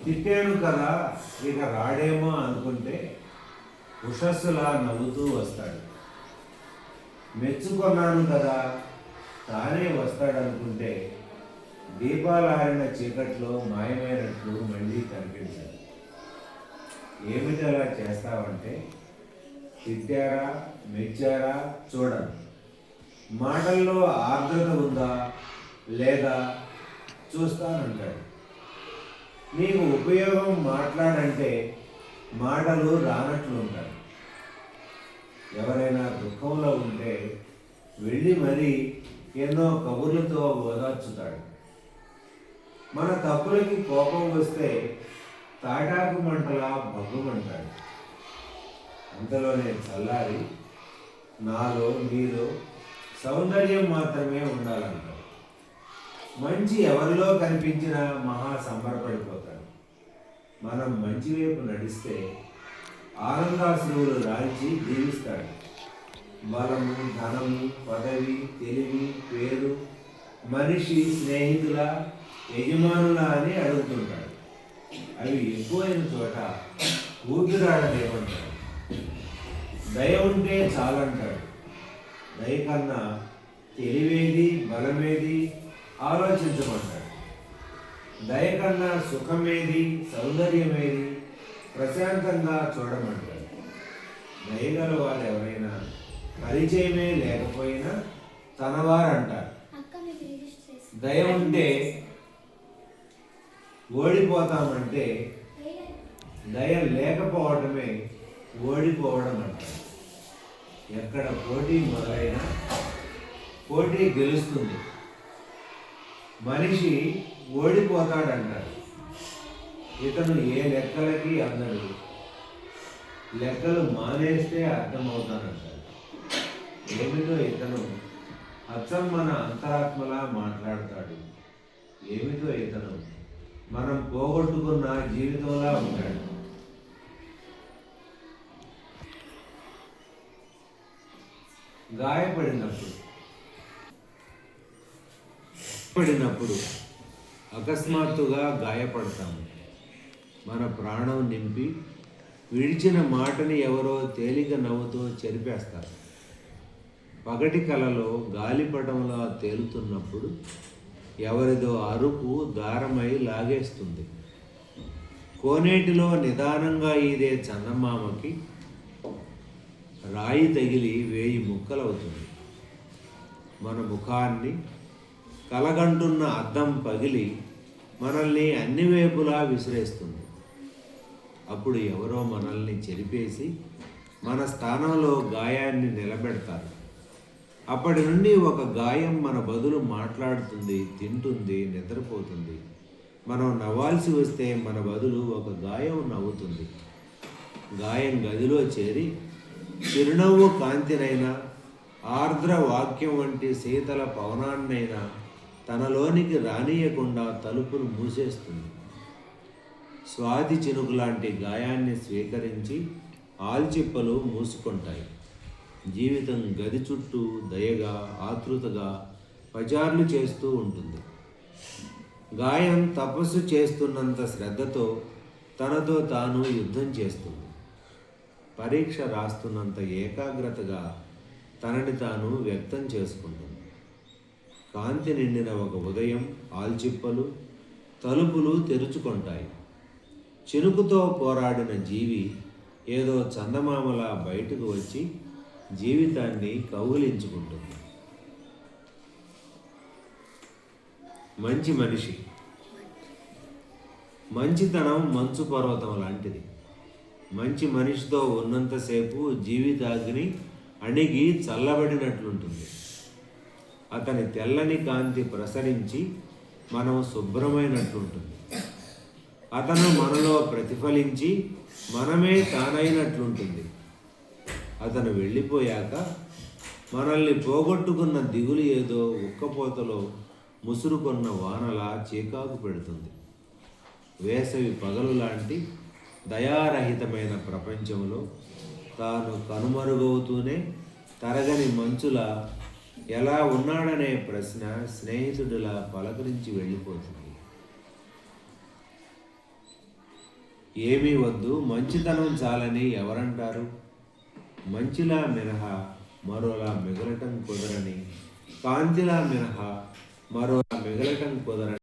తిట్టాను కదా ఇక రాడేమో అనుకుంటే ఉషస్సులా నవ్వుతూ వస్తాడు. మెచ్చుకున్నాను కదా తానే వస్తాడనుకుంటే దీపాలారిన చీకట్లో మాయమైనట్లు మళ్ళీ కనిపించాడు. ఏమిటి అలా చేస్తావంటే తిట్టారా మెచ్చారా చూడను, మాటల్లో ఆర్ద్రత ఉందా లేదా చూస్తానంటాడు. నీకు ఉపయోగం మాట్లాడంటే మాటలు రానట్లు ఉంటాడు. ఎవరైనా దుఃఖంలో ఉంటే వెళ్ళి మరీ ఎన్నో కబుర్లతో ఓదార్చుతాడు. మన తప్పులకి కోపం వస్తే తాటాకు మంటలా భగ్గుమంటాడు. అంతలోనే చల్లారి నాలో నీలో సౌందర్యం మాత్రమే ఉండాలంటాడు. మంచి ఎవరిలో కనిపించినా మహా సంబరపడిపోతాడు. మనం మంచి వైపు నడిస్తే ఆనందాశ్రువులు రాల్చి దీవిస్తాడు. బలము, ధనము, పదవి, తెలివి, పేరు, మనిషి, స్నేహితుల, యజమానుల అని అడుగుతుంటాడు. అవి ఎక్కువైన చోట ఊపిరాడలేమంటాడు. దయ ఉంటే చాలంటాడు. దయ కన్నా తెలివేది, బలమేది ఆలోచించమంటాడు. దయ కన్నా సుఖమేది, సౌందర్యమేది ప్రశాంతంగా చూడమంటాడు. దయగల వారు ఎవరైనా పరిచయమే లేకపోయినా తనవారంటారు. దయ ఉంటే ఓడిపోతామంటే దయ లేకపోవడమే ఓడిపోవడం అంటారు. ఎక్కడ పోటీ మొదలైనా పోటీ గెలుస్తుంది, మనిషి ఓడిపోతాడంటారు. ఇతను ఏ లెక్కలకి అందరు లెక్కలు మానేస్తే అర్థమవుతానంటారు. ఏమిటో ఇతను అచ్చం మన అంతరాత్మలా మాట్లాడతాడు. ఏమిటో ఇతను మనం పోగొట్టుకున్న జీవితంలా ఉంటాడు. గాయపడినప్పుడు అకస్మాత్తుగా గాయపడతాము. మన ప్రాణం నింపి విడిచిన మాటని ఎవరో తేలిక నవ్వుతో చెరిపేస్తారు. పగటి కలలో గాలిపటంలా తేలుతున్నప్పుడు ఎవరిదో అరుపు దారమై లాగేస్తుంది. కోనేటిలో నిదానంగా ఈదే చందమామకి రాయి తగిలి 1000 ముక్కలవుతుంది. మన ముఖాన్ని కలగంటున్న అద్దం పగిలి మనల్ని అన్ని వైపులా విసిరేస్తుంది. అప్పుడు ఎవరో మనల్ని చెరిపేసి మన స్థానంలో గాయాన్ని నిలబెడతారు. అప్పటి నుండి ఒక గాయం మన బదులు మాట్లాడుతుంది, తింటుంది, నిద్రపోతుంది. మనం నవ్వాల్సి వస్తే మన బదులు ఒక గాయం నవ్వుతుంది. గాయం గదిలో చేరి చిరునవ్వు కాంతినైనా ఆర్ద్ర వాక్యం వంటి శీతల పవనాన్నైనా తనలోనికి రానియకుండా తలుపును మూసేస్తుంది. స్వాతి చినుకు లాంటి గాయాన్ని స్వీకరించి ఆల్చిప్పలు మూసుకుంటాయి. జీవితం గది చుట్టూ దయగా, ఆతృతగా పచార్లు చేస్తూ ఉంటుంది. గాయం తపస్సు చేస్తున్నంత శ్రద్ధతో తనతో తాను యుద్ధం చేస్తుంది. పరీక్ష రాస్తున్నంత ఏకాగ్రతగా తనని తాను వ్యక్తం చేసుకుంటుంది. కాంతి నిండిన ఒక ఉదయం ఆల్చిప్పలు తలుపులు తెరుచుకుంటాయి. చినుకుతో పోరాడిన జీవి ఏదో చందమామలా బయటకు వచ్చి జీవితాన్ని కౌగిలించుకుంటుంది. మంచి మనిషి. మంచితనం మంచు పర్వతం లాంటిది. మంచి మనిషితో ఉన్నంతసేపు జీవితాగ్ని అణిగి చల్లబడినట్లుంటుంది. అతని తెల్లని కాంతి ప్రసరించి మనం శుభ్రమైనట్లుంటుంది. అతను మనలో ప్రతిఫలించి మనమే తానైనట్లుంటుంది. అతను వెళ్ళిపోయాక మనల్ని పోగొట్టుకున్న దిగులు ఏదో ఉక్కపోతలో ముసురుకొన్న వానలా చీకాకు పెడుతుంది. వేసవి పగలు లాంటి దయారహితమైన ప్రపంచంలో తాను కనుమరుగవుతూనే తరగని మంచులా ఎలా ఉన్నాడనే ప్రశ్న స్నేహితుడిలా పలకరించి వెళ్ళిపోతుంది. ఏమీ వద్దు, మంచితనం చాలని ఎవరంటారు? మంచిలా మినహా మరోలా మిగలటం కుదరని, కాంతిలా మినహా మరోలా మిగలటం కుదరని